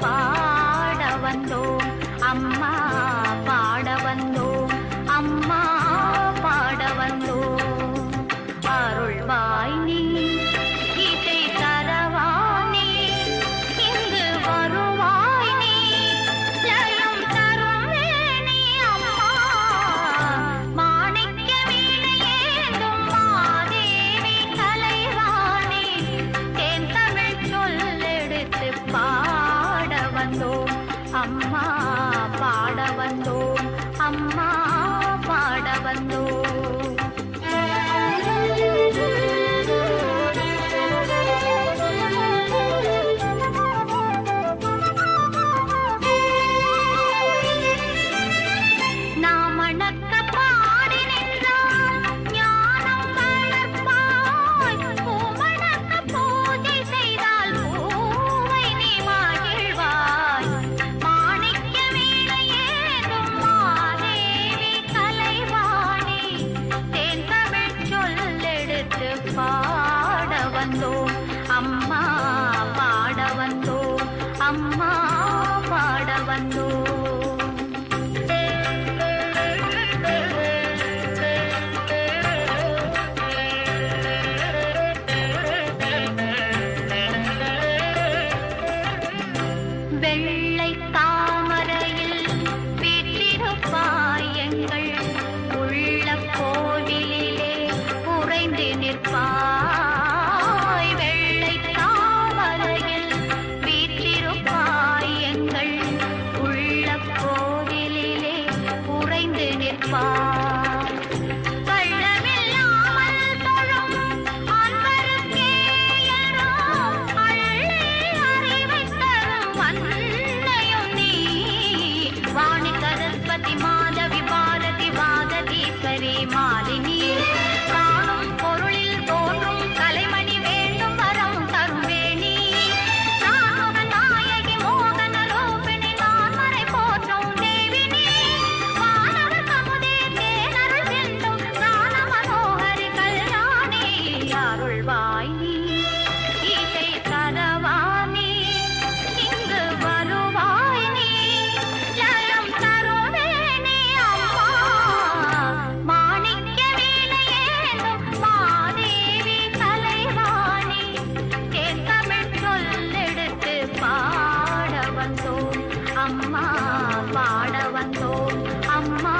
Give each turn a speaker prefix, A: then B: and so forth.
A: பாட வந்தோம் அம்மா, பாட வந்தோம் அம்மா, பாட வந்தோம். அருள்வாய் நீ, இசை தரவானே, இங்கு வருவாய் நீ, ஜயம் தரும் வேணி அம்மா. மாணிக்க வீணையேந்தும் மாதேவி கலைவாணி, தேன் தமிழ் சொல்லெடுத்து பாட வந்தோம் அம்மா, பாட வந்தோம் அம்மா, பாட வந்தோம். நாம் அணக்க பாடி நின்றால் ஞானம் வளர்ப்பாய், பூமணக்க பூஜை செய்தால் பூவை நீ மகிழ்வாய். மாணிக்க வீணையேந்தும் மாதேவி கலைவாணி, தேன் தமிழ் சொல்லெடுத்து பாட வந்தோம் அம்மா, பாட வந்தோம் அம்மா, பாட வந்தோம். வெள்ளை தாமரையில் வீற்றிருப்பாய், எங்கள் உள்ள கோவிலிலே உறைந்து நிற்பாய். வெள்ளை தாமரையில் வீற்றிருப்பாய், எங்கள் உள்ள கோவிலிலே உறைந்து நிற்பாய். கள்ளமில்லாமல் தொழும் அன்பருக்கே எல்லாம் அள்ளி அறிவைத் தரும் அன்னையும் நீ. வாணி சரஸ்வதி மாதவி பாரதி வாகதீஸ்வரி மாலினி, காணும் பொருளில் தோன்றும் கலைமணி, வேண்டும் வரம் தரும் வேணி. நான்முக நாயகி மோகன ரூபிணி, நான்மறை போற்றும் தேவினி. வானவர் கமுதே தேனருள் செல்லும் கான மனோகரி கல்யாணி. அருள்வாய் நீ, இசை தரவானே, இங்கு வருவாய் நீ, ஜயம் தரும் வேணி அம்மா. மாணிக்க வீணையேந்தும் மாதேவி கலைவாணி, தேன் தமிழ் சொல்லெடுத்து பாட வந்தோம் அம்மா, பாட வந்தோம் அம்மா,